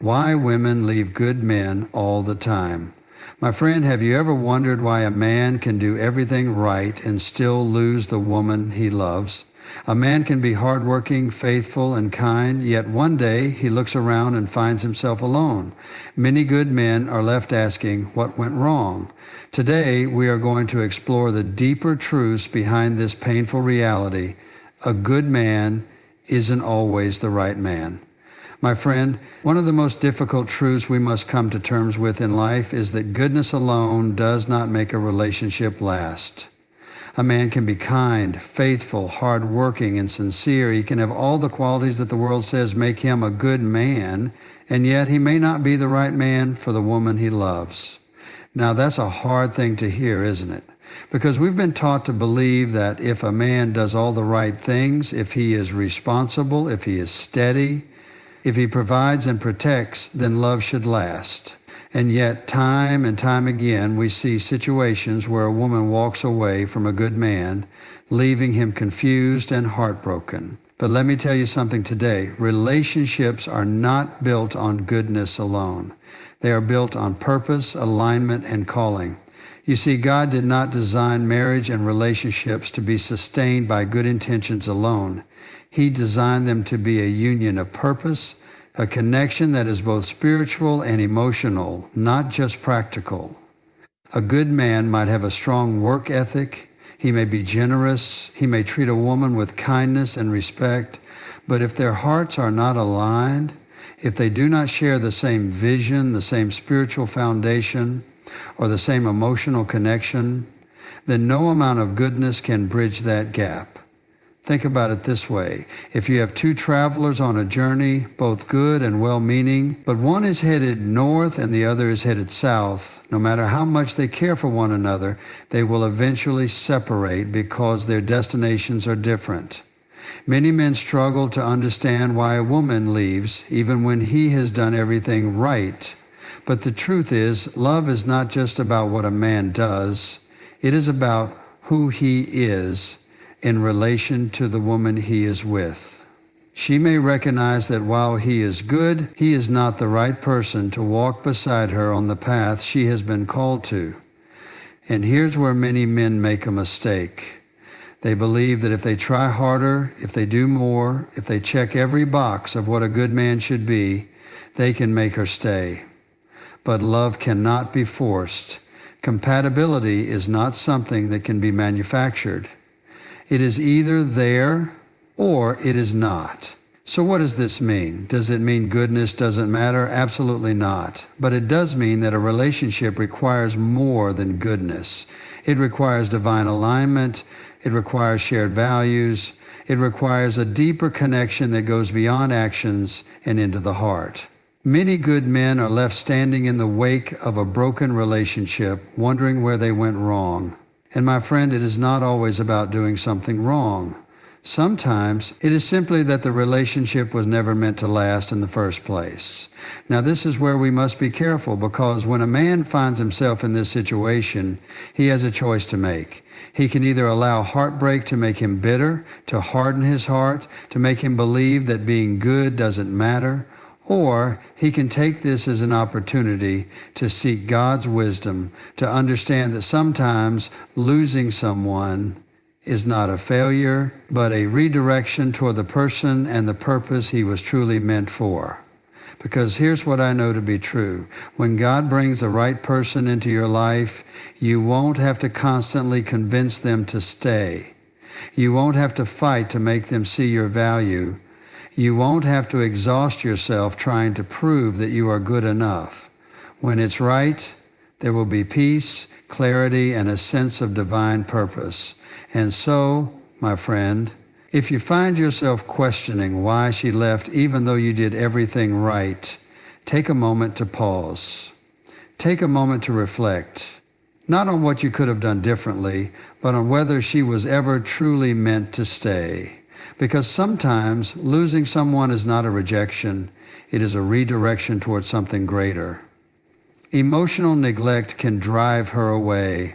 Why women leave good men all the time. My friend, have you ever wondered why a man can do everything right and still lose the woman he loves? A man can be hardworking, faithful, and kind, yet one day he looks around and finds himself alone. Many good men are left asking, what went wrong? Today, we are going to explore the deeper truths behind this painful reality. A good man isn't always the right man. My friend, one of the most difficult truths we must come to terms with in life is that goodness alone does not make a relationship last. A man can be kind, faithful, hardworking, and sincere. He can have all the qualities that the world says make him a good man, and yet he may not be the right man for the woman he loves. Now that's a hard thing to hear, isn't it? Because we've been taught to believe that if a man does all the right things, if he is responsible, if he is steady, if he provides and protects, then love should last. And yet, time and time again, we see situations where a woman walks away from a good man, leaving him confused and heartbroken. But let me tell you something today. Relationships are not built on goodness alone. They are built on purpose, alignment, and calling. You see, God did not design marriage and relationships to be sustained by good intentions alone. He designed them to be a union of purpose, a connection that is both spiritual and emotional, not just practical. A good man might have a strong work ethic. He may be generous. He may treat a woman with kindness and respect. But if their hearts are not aligned, if they do not share the same vision, the same spiritual foundation, or the same emotional connection, then no amount of goodness can bridge that gap. Think about it this way. If you have two travelers on a journey, both good and well-meaning, but one is headed north and the other is headed south, no matter how much they care for one another, they will eventually separate because their destinations are different. Many men struggle to understand why a woman leaves, even when he has done everything right. But the truth is, love is not just about what a man does. It is about who he is in relation to the woman he is with. She may recognize that while he is good, he is not the right person to walk beside her on the path she has been called to. And here's where many men make a mistake. They believe that if they try harder, if they do more, if they check every box of what a good man should be, they can make her stay. But love cannot be forced. Compatibility is not something that can be manufactured. It is either there or it is not. So what does this mean? Does it mean goodness doesn't matter? Absolutely not. But it does mean that a relationship requires more than goodness. It requires divine alignment. It requires shared values. It requires a deeper connection that goes beyond actions and into the heart. Many good men are left standing in the wake of a broken relationship, wondering where they went wrong. And my friend, it is not always about doing something wrong. Sometimes it is simply that the relationship was never meant to last in the first place. Now this is where we must be careful, because when a man finds himself in this situation, he has a choice to make. He can either allow heartbreak to make him bitter, to harden his heart, to make him believe that being good doesn't matter, or he can take this as an opportunity to seek God's wisdom, to understand that sometimes losing someone is not a failure, but a redirection toward the person and the purpose he was truly meant for. Because here's what I know to be true. When God brings the right person into your life, you won't have to constantly convince them to stay. You won't have to fight to make them see your value. You won't have to exhaust yourself trying to prove that you are good enough. When it's right, there will be peace, clarity, and a sense of divine purpose. And so, my friend, if you find yourself questioning why she left even though you did everything right, take a moment to pause. Take a moment to reflect, not on what you could have done differently, but on whether she was ever truly meant to stay. Because sometimes losing someone is not a rejection, it is a redirection towards something greater. Emotional neglect can drive her away.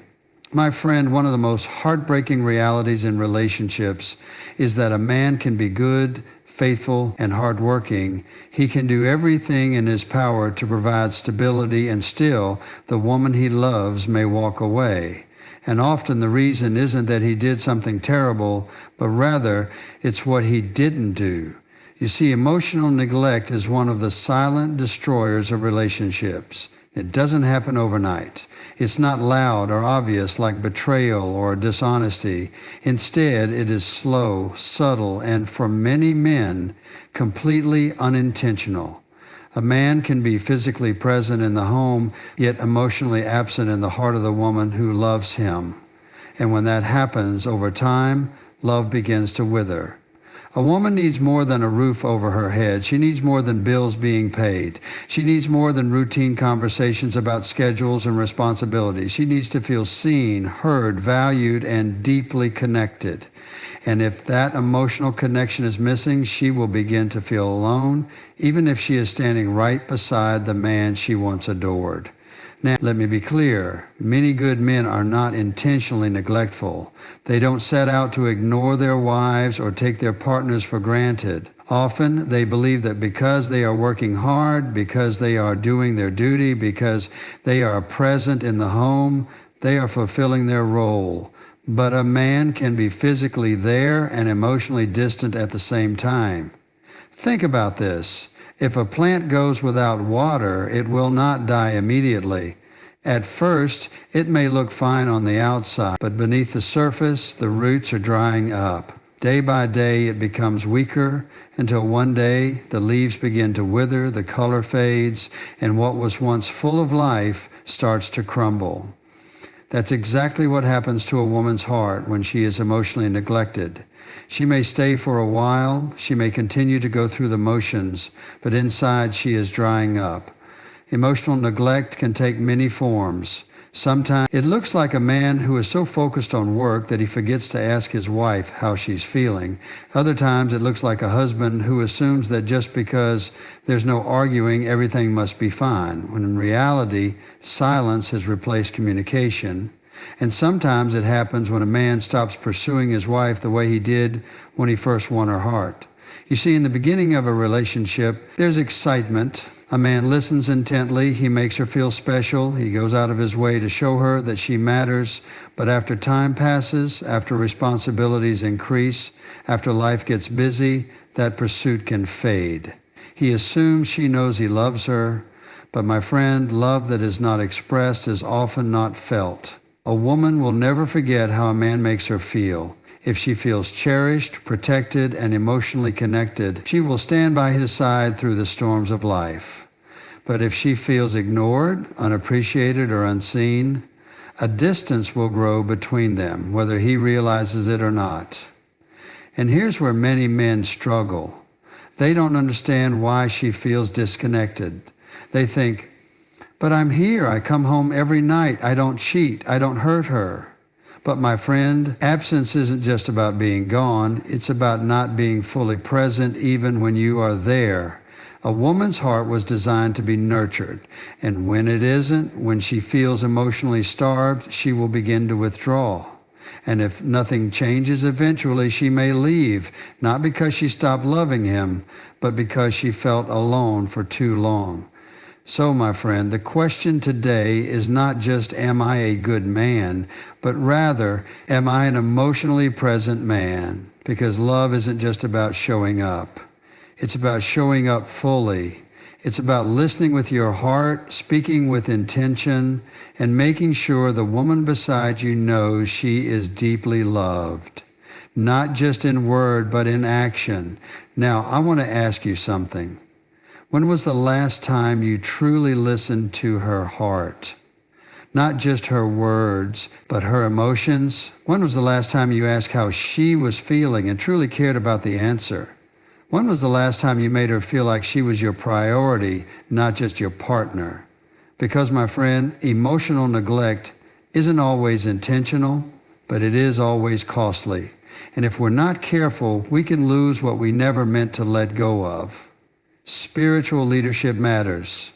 My friend, one of the most heartbreaking realities in relationships is that a man can be good, faithful, and hardworking, he can do everything in his power to provide stability, and still the woman he loves may walk away. And often the reason isn't that he did something terrible, but rather it's what he didn't do. You see, emotional neglect is one of the silent destroyers of relationships. It doesn't happen overnight. It's not loud or obvious like betrayal or dishonesty. Instead, it is slow, subtle, and for many men, completely unintentional. A man can be physically present in the home, yet emotionally absent in the heart of the woman who loves him. And when that happens, over time, love begins to wither. A woman needs more than a roof over her head. She needs more than bills being paid. She needs more than routine conversations about schedules and responsibilities. She needs to feel seen, heard, valued, and deeply connected. And if that emotional connection is missing, she will begin to feel alone, even if she is standing right beside the man she once adored. Now, let me be clear. Many good men are not intentionally neglectful. They don't set out to ignore their wives or take their partners for granted. Often, they believe that because they are working hard, because they are doing their duty, because they are present in the home, they are fulfilling their role. But a man can be physically there and emotionally distant at the same time. Think about this. If a plant goes without water, it will not die immediately. At first, it may look fine on the outside, but beneath the surface, the roots are drying up. Day by day, it becomes weaker until one day the leaves begin to wither, the color fades, and what was once full of life starts to crumble. That's exactly what happens to a woman's heart when she is emotionally neglected. She may stay for a while, she may continue to go through the motions, but inside she is drying up. Emotional neglect can take many forms. Sometimes it looks like a man who is so focused on work that he forgets to ask his wife how she's feeling. Other times it looks like a husband who assumes that just because there's no arguing, everything must be fine, when in reality, silence has replaced communication. And sometimes it happens when a man stops pursuing his wife the way he did when he first won her heart. You see, in the beginning of a relationship, there's excitement. A man listens intently. He makes her feel special. He goes out of his way to show her that she matters. But after time passes, after responsibilities increase, after life gets busy, that pursuit can fade. He assumes she knows he loves her. But my friend, love that is not expressed is often not felt. A woman will never forget how a man makes her feel. If she feels cherished, protected, and emotionally connected, she will stand by his side through the storms of life. But if she feels ignored, unappreciated, or unseen, a distance will grow between them, whether he realizes it or not. And here's where many men struggle. They don't understand why she feels disconnected. They think, but I'm here. I come home every night. I don't cheat. I don't hurt her. But my friend, absence isn't just about being gone. It's about not being fully present even when you are there. A woman's heart was designed to be nurtured. And when it isn't, when she feels emotionally starved, she will begin to withdraw. And if nothing changes, eventually she may leave, not because she stopped loving him, but because she felt alone for too long. So, my friend, the question today is not just, am I a good man, but rather, am I an emotionally present man? Because love isn't just about showing up. It's about showing up fully. It's about listening with your heart, speaking with intention, and making sure the woman beside you knows she is deeply loved. Not just in word, but in action. Now, I want to ask you something. When was the last time you truly listened to her heart? Not just her words, but her emotions. When was the last time you asked how she was feeling and truly cared about the answer? When was the last time you made her feel like she was your priority, not just your partner? Because, my friend, emotional neglect isn't always intentional, but it is always costly. And if we're not careful, we can lose what we never meant to let go of. Spiritual leadership matters.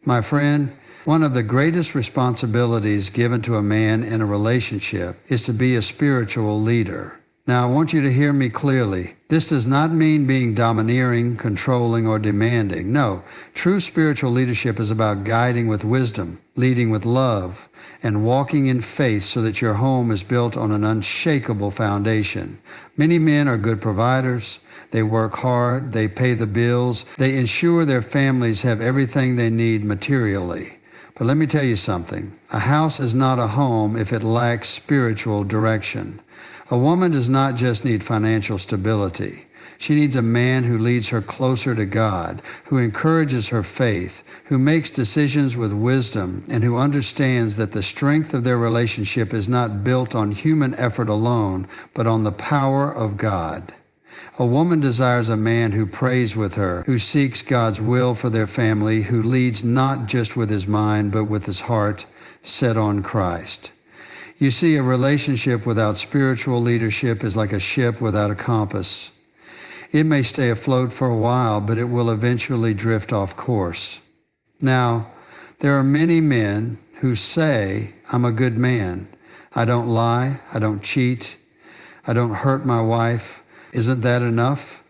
My friend, one of the greatest responsibilities given to a man in a relationship is to be a spiritual leader. Now, I want you to hear me clearly. This does not mean being domineering, controlling, or demanding. No, true spiritual leadership is about guiding with wisdom, leading with love, and walking in faith so that your home is built on an unshakable foundation. Many men are good providers. They work hard. They pay the bills. They ensure their families have everything they need materially. But let me tell you something. A house is not a home if it lacks spiritual direction. A woman does not just need financial stability. She needs a man who leads her closer to God, who encourages her faith, who makes decisions with wisdom, and who understands that the strength of their relationship is not built on human effort alone, but on the power of God. A woman desires a man who prays with her, who seeks God's will for their family, who leads not just with his mind, but with his heart set on Christ. You see, a relationship without spiritual leadership is like a ship without a compass. It may stay afloat for a while, but it will eventually drift off course. Now, there are many men who say, I'm a good man. I don't lie. I don't cheat. I don't hurt my wife. Isn't that enough?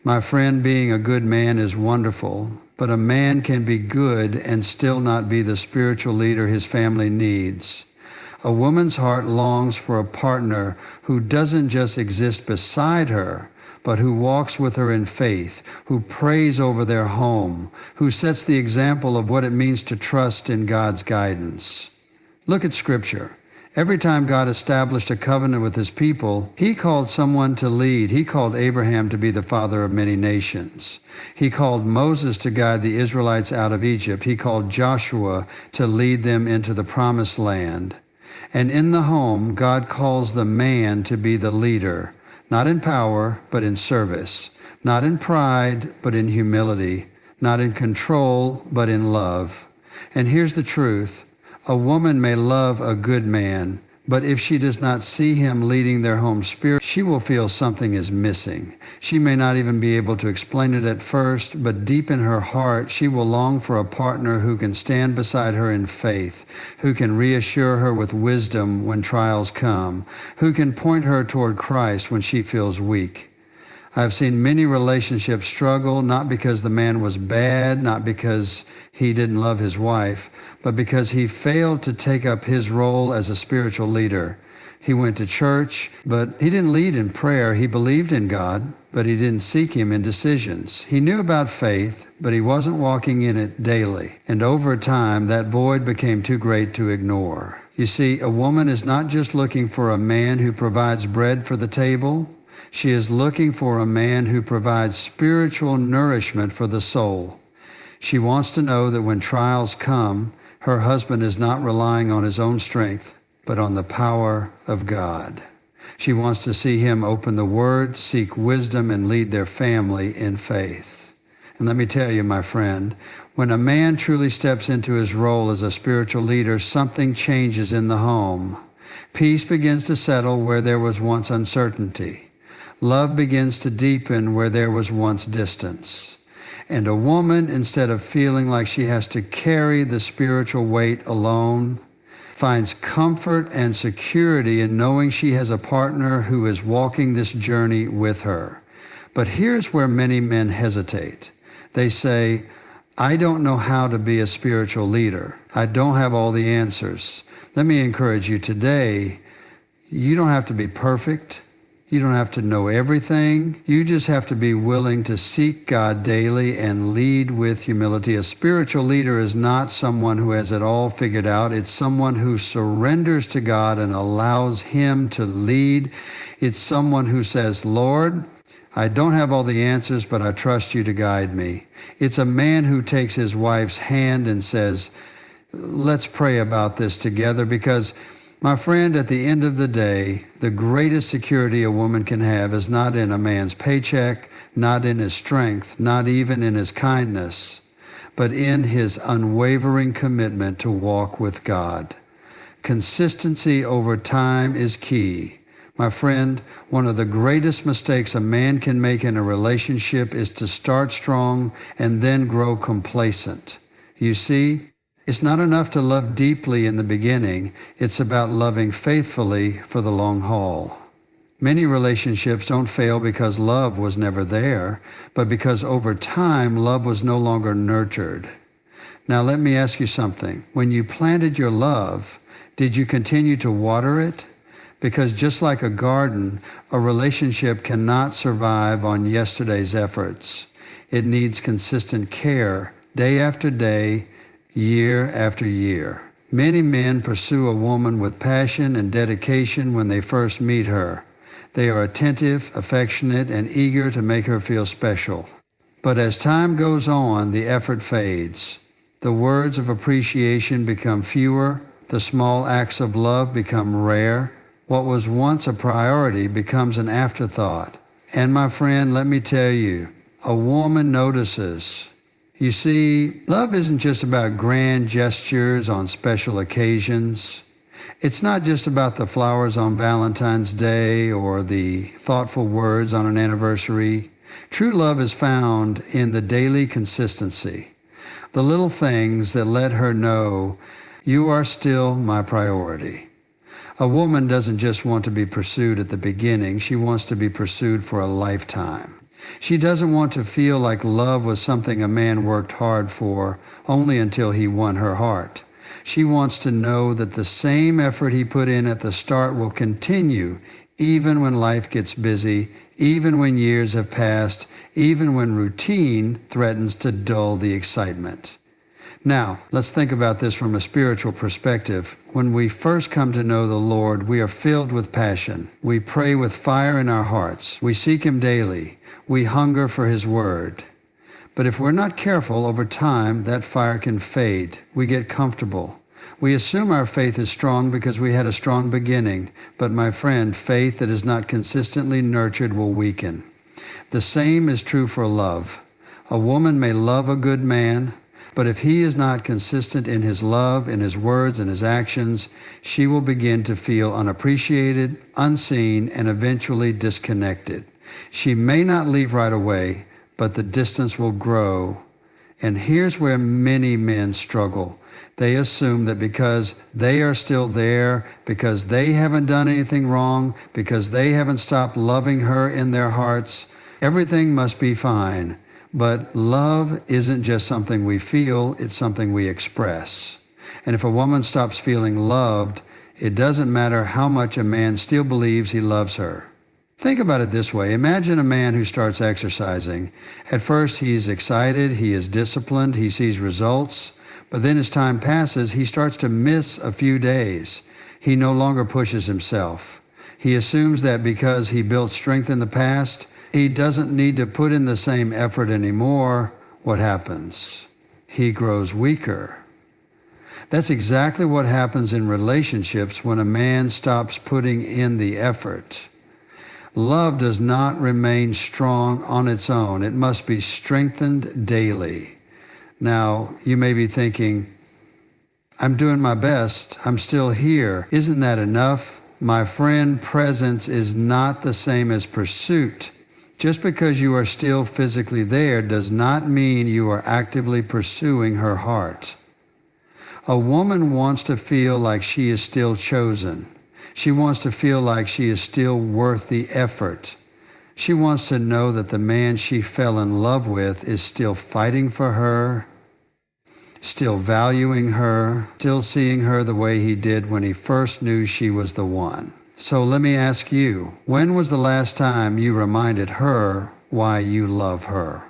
My friend, being a good man is wonderful, but a man can be good and still not be the spiritual leader his family needs. A woman's heart longs for a partner who doesn't just exist beside her, but who walks with her in faith, who prays over their home, who sets the example of what it means to trust in God's guidance. Look at Scripture. Every time God established a covenant with his people, he called someone to lead. He called Abraham to be the father of many nations. He called Moses to guide the Israelites out of Egypt. He called Joshua to lead them into the promised land. And in the home, God calls the man to be the leader, not in power, but in service, not in pride, but in humility, not in control, but in love. And here's the truth. A woman may love a good man, but if she does not see him leading their home spirit, she will feel something is missing. She may not even be able to explain it at first, but deep in her heart, she will long for a partner who can stand beside her in faith, who can reassure her with wisdom when trials come, who can point her toward Christ when she feels weak. I've seen many relationships struggle, not because the man was bad, not because he didn't love his wife, but because he failed to take up his role as a spiritual leader. He went to church, but he didn't lead in prayer. He believed in God, but he didn't seek him in decisions. He knew about faith, but he wasn't walking in it daily. And over time, that void became too great to ignore. You see, a woman is not just looking for a man who provides bread for the table. She is looking for a man who provides spiritual nourishment for the soul. She wants to know that when trials come, her husband is not relying on his own strength, but on the power of God. She wants to see him open the Word, seek wisdom, and lead their family in faith. And let me tell you, my friend, when a man truly steps into his role as a spiritual leader, something changes in the home. Peace begins to settle where there was once uncertainty. Love begins to deepen where there was once distance. And a woman, instead of feeling like she has to carry the spiritual weight alone, finds comfort and security in knowing she has a partner who is walking this journey with her. But here's where many men hesitate. They say, I don't know how to be a spiritual leader. I don't have all the answers. Let me encourage you today, you don't have to be perfect. You don't have to know everything. You just have to be willing to seek God daily and lead with humility. A spiritual leader is not someone who has it all figured out. It's someone who surrenders to God and allows him to lead. It's someone who says, Lord, I don't have all the answers, but I trust you to guide me. It's a man who takes his wife's hand and says, let's pray about this together, because my friend, at the end of the day, the greatest security a woman can have is not in a man's paycheck, not in his strength, not even in his kindness, but in his unwavering commitment to walk with God. Consistency over time is key. My friend, one of the greatest mistakes a man can make in a relationship is to start strong and then grow complacent. You see, it's not enough to love deeply in the beginning. It's about loving faithfully for the long haul. Many relationships don't fail because love was never there, but because over time, love was no longer nurtured. Now let me ask you something. When you planted your love, did you continue to water it? Because just like a garden, a relationship cannot survive on yesterday's efforts. It needs consistent care, day after day, year after year. Many men pursue a woman with passion and dedication when they first meet her. They are attentive, affectionate, and eager to make her feel special. But as time goes on, the effort fades. The words of appreciation become fewer. The small acts of love become rare. What was once a priority becomes an afterthought. And my friend, let me tell you, a woman notices. You see, love isn't just about grand gestures on special occasions. It's not just about the flowers on Valentine's Day or the thoughtful words on an anniversary. True love is found in the daily consistency. The little things that let her know, you are still my priority. A woman doesn't just want to be pursued at the beginning, she wants to be pursued for a lifetime. She doesn't want to feel like love was something a man worked hard for only until he won her heart. She wants to know that the same effort he put in at the start will continue even when life gets busy, even when years have passed, even when routine threatens to dull the excitement. Now, let's think about this from a spiritual perspective. When we first come to know the Lord, we are filled with passion. We pray with fire in our hearts. We seek Him daily. We hunger for His Word. But if we're not careful, over time, that fire can fade. We get comfortable. We assume our faith is strong because we had a strong beginning. But my friend, faith that is not consistently nurtured will weaken. The same is true for love. A woman may love a good man, but if he is not consistent in his love, in his words, and his actions, she will begin to feel unappreciated, unseen, and eventually disconnected. She may not leave right away, but the distance will grow. And here's where many men struggle. They assume that because they are still there, because they haven't done anything wrong, because they haven't stopped loving her in their hearts, everything must be fine. But love isn't just something we feel, it's something we express. And if a woman stops feeling loved, it doesn't matter how much a man still believes he loves her. Think about it this way. Imagine a man who starts exercising. At first he's excited, he is disciplined, he sees results, but then as time passes, he starts to miss a few days. He no longer pushes himself. He assumes that because he built strength in the past, he doesn't need to put in the same effort anymore. What happens? He grows weaker. That's exactly what happens in relationships when a man stops putting in the effort. Love does not remain strong on its own. It must be strengthened daily. Now, you may be thinking, I'm doing my best. I'm still here. Isn't that enough? My friend, presence is not the same as pursuit. Just because you are still physically there does not mean you are actively pursuing her heart. A woman wants to feel like she is still chosen. She wants to feel like she is still worth the effort. She wants to know that the man she fell in love with is still fighting for her, still valuing her, still seeing her the way he did when he first knew she was the one. So let me ask you, when was the last time you reminded her why you love her?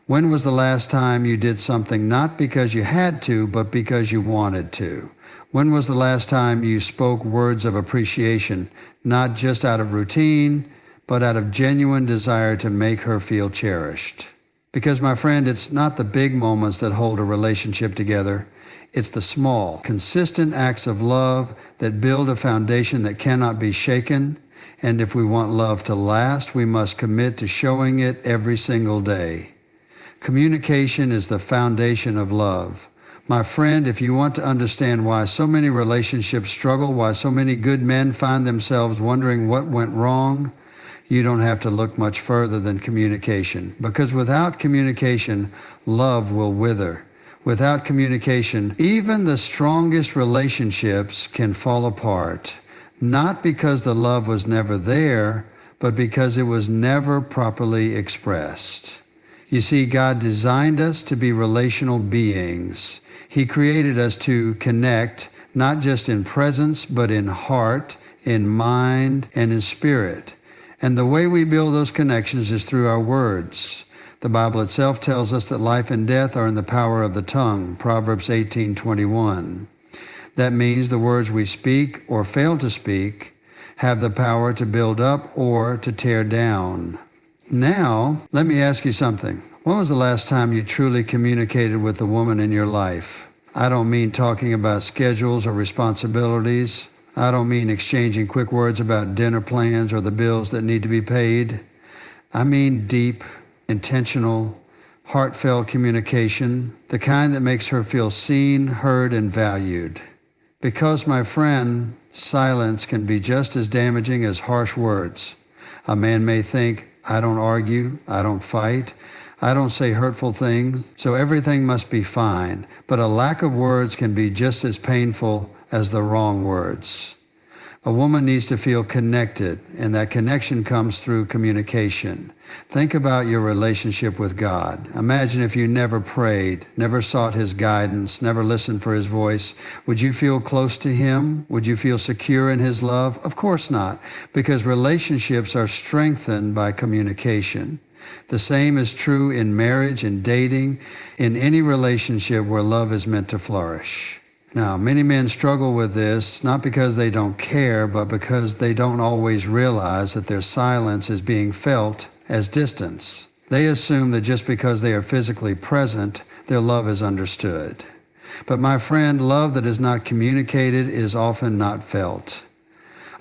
When was the last time you did something not because you had to, but because you wanted to? When was the last time you spoke words of appreciation, not just out of routine, but out of genuine desire to make her feel cherished? Because, my friend, it's not the big moments that hold a relationship together. It's the small, consistent acts of love that build a foundation that cannot be shaken. And if we want love to last, we must commit to showing it every single day. Communication is the foundation of love. My friend, if you want to understand why so many relationships struggle, why so many good men find themselves wondering what went wrong, you don't have to look much further than communication. Because without communication, love will wither. Without communication, even the strongest relationships can fall apart. not because the love was never there, but because it was never properly expressed. You see, God designed us to be relational beings. He created us to connect, not just in presence, but in heart, in mind, and in spirit. And the way we build those connections is through our words. The Bible itself tells us that life and death are in the power of the tongue, Proverbs 18:21. That means the words we speak or fail to speak have the power to build up or to tear down. Now, let me ask you something. When was the last time you truly communicated with the woman in your life? I don't mean talking about schedules or responsibilities. I don't mean exchanging quick words about dinner plans or the bills that need to be paid. I mean deep, intentional, heartfelt communication, the kind that makes her feel seen, heard, and valued. Because, my friend, silence can be just as damaging as harsh words. A man may think, I don't argue, I don't fight, I don't say hurtful things, so everything must be fine. But a lack of words can be just as painful as the wrong words. A woman needs to feel connected, and that connection comes through communication. Think about your relationship with God. Imagine if you never prayed, never sought His guidance, never listened for His voice. Would you feel close to Him? Would you feel secure in His love? Of course not, because relationships are strengthened by communication. The same is true in marriage and dating, in any relationship where love is meant to flourish. Now, many men struggle with this, not because they don't care, but because they don't always realize that their silence is being felt as distance. They assume that just because they are physically present, their love is understood. But my friend, love that is not communicated is often not felt.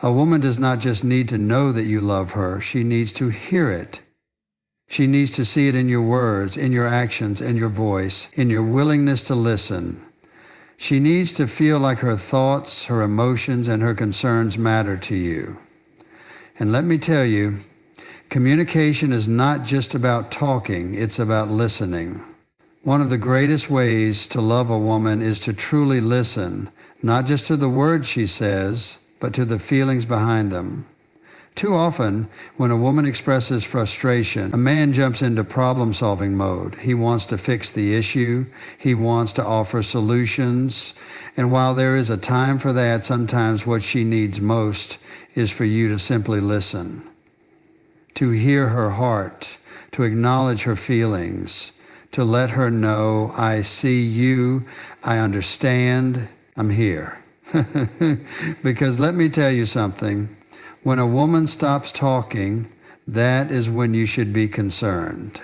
A woman does not just need to know that you love her, she needs to hear it. She needs to see it in your words, in your actions, in your voice, in your willingness to listen. She needs to feel like her thoughts, her emotions, and her concerns matter to you. And let me tell you, communication is not just about talking, it's about listening. One of the greatest ways to love a woman is to truly listen, not just to the words she says, but to the feelings behind them. Too often, when a woman expresses frustration, a man jumps into problem-solving mode. He wants to fix the issue. He wants to offer solutions. And while there is a time for that, sometimes what she needs most is for you to simply listen, to hear her heart, to acknowledge her feelings, to let her know, I see you, I understand, I'm here. Because let me tell you something. When a woman stops talking, that is when you should be concerned.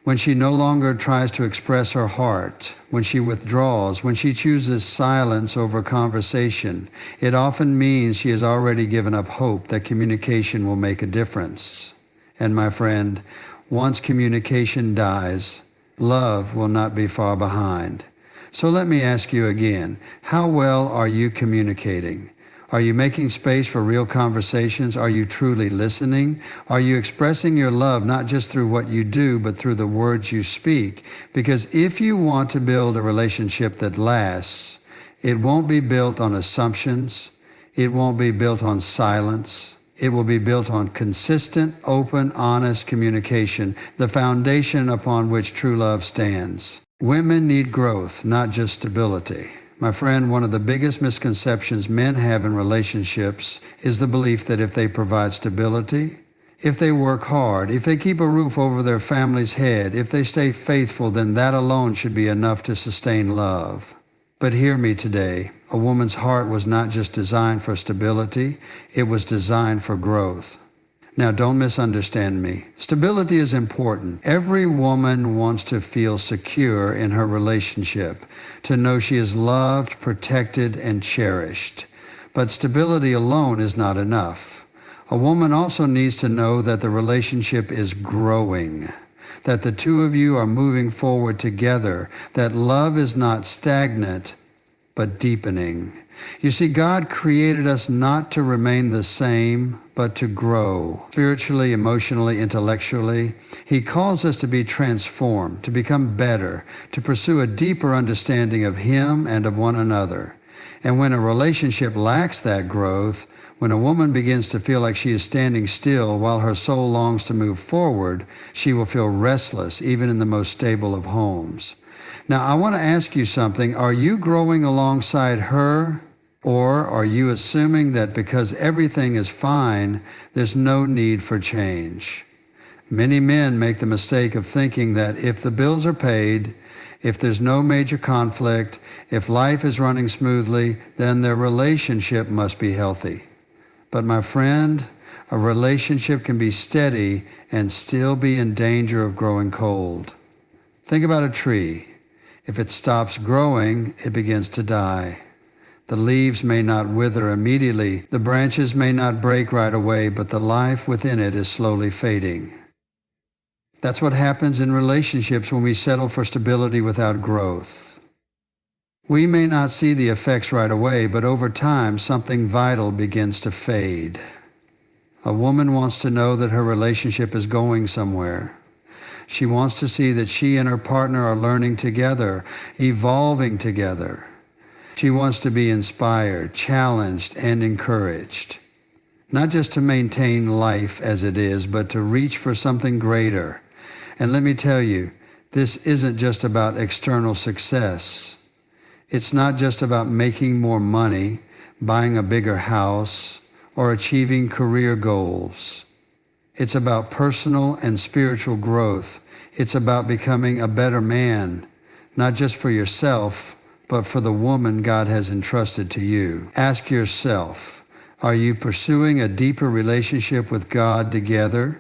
When she no longer tries to express her heart, when she withdraws, when she chooses silence over conversation, it often means she has already given up hope that communication will make a difference. And my friend, once communication dies, love will not be far behind. So let me ask you again, how well are you communicating? Are you making space for real conversations? Are you truly listening? Are you expressing your love not just through what you do, but through the words you speak? Because if you want to build a relationship that lasts, it won't be built on assumptions. It won't be built on silence. It will be built on consistent, open, honest communication, the foundation upon which true love stands. Women need growth, not just stability. My friend, one of the biggest misconceptions men have in relationships is the belief that if they provide stability, if they work hard, if they keep a roof over their family's head, if they stay faithful, then that alone should be enough to sustain love. But hear me today, a woman's heart was not just designed for stability, it was designed for growth. Now, don't misunderstand me. Stability is important. Every woman wants to feel secure in her relationship, to know she is loved, protected, and cherished. But stability alone is not enough. A woman also needs to know that the relationship is growing, that the two of you are moving forward together, that love is not stagnant, but deepening. You see, God created us not to remain the same, but to grow spiritually, emotionally, intellectually. He calls us to be transformed, to become better, to pursue a deeper understanding of Him and of one another. And when a relationship lacks that growth, when a woman begins to feel like she is standing still while her soul longs to move forward, she will feel restless, even in the most stable of homes. Now, I want to ask you something. Are you growing alongside her, or are you assuming that because everything is fine, there's no need for change? Many men make the mistake of thinking that if the bills are paid, if there's no major conflict, if life is running smoothly, then their relationship must be healthy. But my friend, a relationship can be steady and still be in danger of growing cold. Think about a tree. If it stops growing, it begins to die. The leaves may not wither immediately, the branches may not break right away, but the life within it is slowly fading. That's what happens in relationships when we settle for stability without growth. We may not see the effects right away, but over time, something vital begins to fade. A woman wants to know that her relationship is going somewhere. She wants to see that she and her partner are learning together, evolving together. She wants to be inspired, challenged, and encouraged. Not just to maintain life as it is, but to reach for something greater. And let me tell you, this isn't just about external success. It's not just about making more money, buying a bigger house, or achieving career goals. It's about personal and spiritual growth. It's about becoming a better man, not just for yourself, but for the woman God has entrusted to you. Ask yourself, are you pursuing a deeper relationship with God together?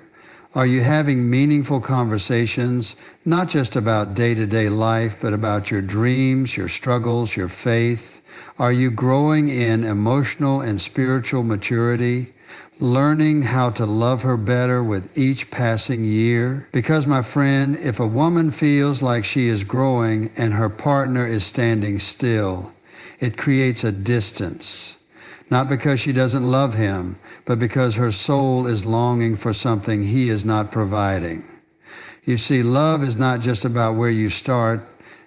Are you having meaningful conversations, not just about day-to-day life, but about your dreams, your struggles, your faith? Are you growing in emotional and spiritual maturity, learning how to love her better with each passing year? Because, my friend, if a woman feels like she is growing and her partner is standing still, it creates a distance. Not because she doesn't love him, but because her soul is longing for something he is not providing. You see, love is not just about where you start,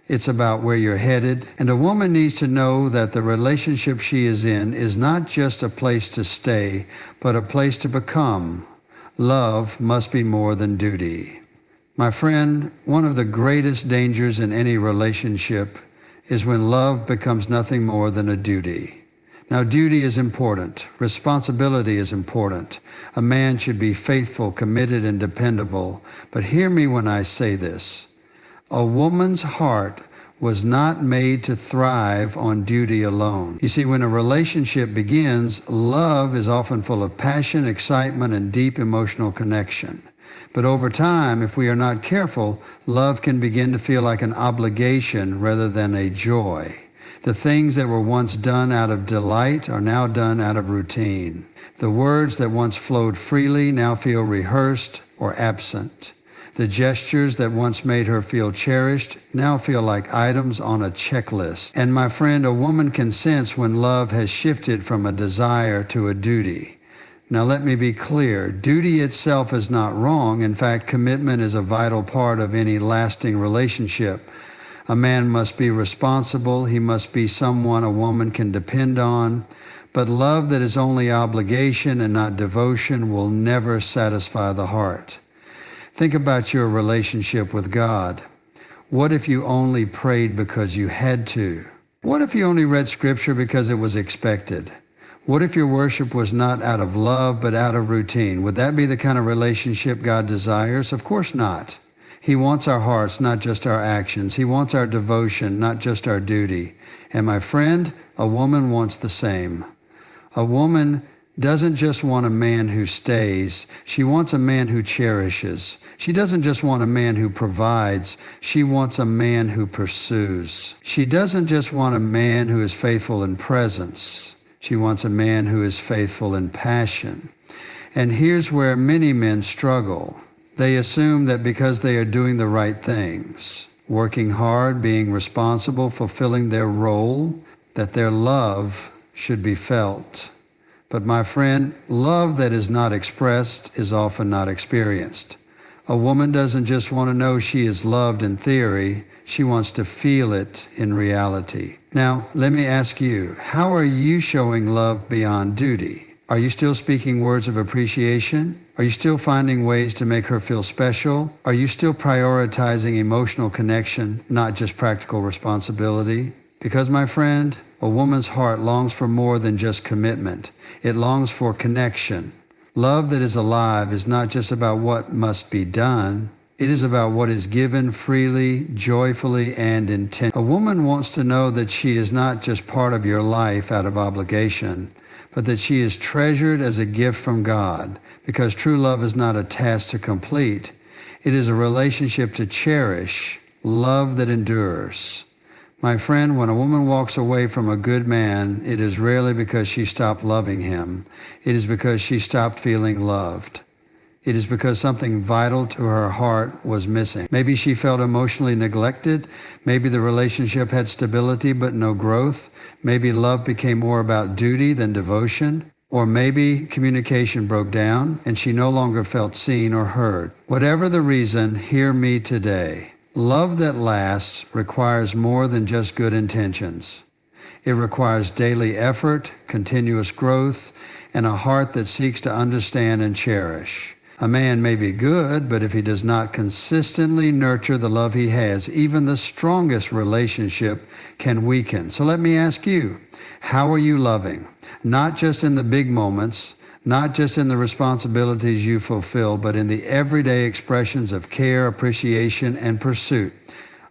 it's about where you're headed. And a woman needs to know that the relationship she is in is not just a place to stay, but a place to become. Love must be more than duty. My friend, one of the greatest dangers in any relationship is when love becomes nothing more than a duty. Now, duty is important. Responsibility is important. A man should be faithful, committed, and dependable. But hear me when I say this. A woman's heart was not made to thrive on duty alone. You see, when a relationship begins, love is often full of passion, excitement, and deep emotional connection. But over time, if we are not careful, love can begin to feel like an obligation rather than a joy. The things that were once done out of delight are now done out of routine. The words that once flowed freely now feel rehearsed or absent. The gestures that once made her feel cherished now feel like items on a checklist. And my friend, a woman can sense when love has shifted from a desire to a duty. Now let me be clear, duty itself is not wrong. In fact, commitment is a vital part of any lasting relationship. A man must be responsible. He must be someone a woman can depend on. But love that is only obligation and not devotion will never satisfy the heart. Think about your relationship with God. What if you only prayed because you had to? What if you only read Scripture because it was expected? What if your worship was not out of love but out of routine? Would that be the kind of relationship God desires? Of course not. He wants our hearts, not just our actions. He wants our devotion, not just our duty. And my friend, a woman wants the same. A woman doesn't just want a man who stays. She wants a man who cherishes. She doesn't just want a man who provides. She wants a man who pursues. She doesn't just want a man who is faithful in presence. She wants a man who is faithful in passion. And here's where many men struggle. They assume that because they are doing the right things, working hard, being responsible, fulfilling their role, that their love should be felt. But my friend, love that is not expressed is often not experienced. A woman doesn't just want to know she is loved in theory, she wants to feel it in reality. Now, let me ask you, how are you showing love beyond duty? Are you still speaking words of appreciation? Are you still finding ways to make her feel special? Are you still prioritizing emotional connection, not just practical responsibility? Because, my friend, a woman's heart longs for more than just commitment. It longs for connection. Love that is alive is not just about what must be done. It is about what is given freely, joyfully, and intentionally. A woman wants to know that she is not just part of your life out of obligation, but that she is treasured as a gift from God, because true love is not a task to complete. It is a relationship to cherish, love that endures. My friend, when a woman walks away from a good man, it is rarely because she stopped loving him. It is because she stopped feeling loved. It is because something vital to her heart was missing. Maybe she felt emotionally neglected. Maybe the relationship had stability but no growth. Maybe love became more about duty than devotion. Or maybe communication broke down and she no longer felt seen or heard. Whatever the reason, hear me today. Love that lasts requires more than just good intentions. It requires daily effort, continuous growth, and a heart that seeks to understand and cherish. A man may be good, but if he does not consistently nurture the love he has, even the strongest relationship can weaken. So let me ask you, how are you loving? Not just in the big moments, not just in the responsibilities you fulfill, but in the everyday expressions of care, appreciation, and pursuit.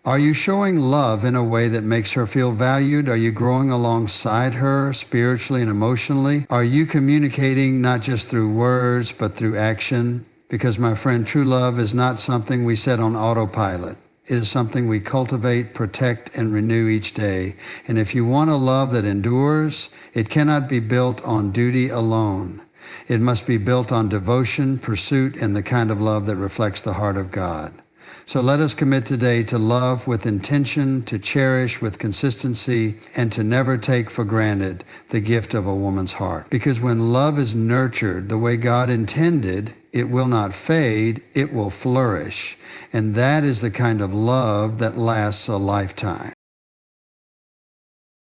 Are you showing love in a way that makes her feel valued? Are you growing alongside her spiritually and emotionally? Are you communicating not just through words, but through action? Because, my friend, true love is not something we set on autopilot. It is something we cultivate, protect, and renew each day. And if you want a love that endures, it cannot be built on duty alone. It must be built on devotion, pursuit, and the kind of love that reflects the heart of God. So let us commit today to love with intention, to cherish with consistency, and to never take for granted the gift of a woman's heart. Because when love is nurtured the way God intended, it will not fade, it will flourish. And that is the kind of love that lasts a lifetime.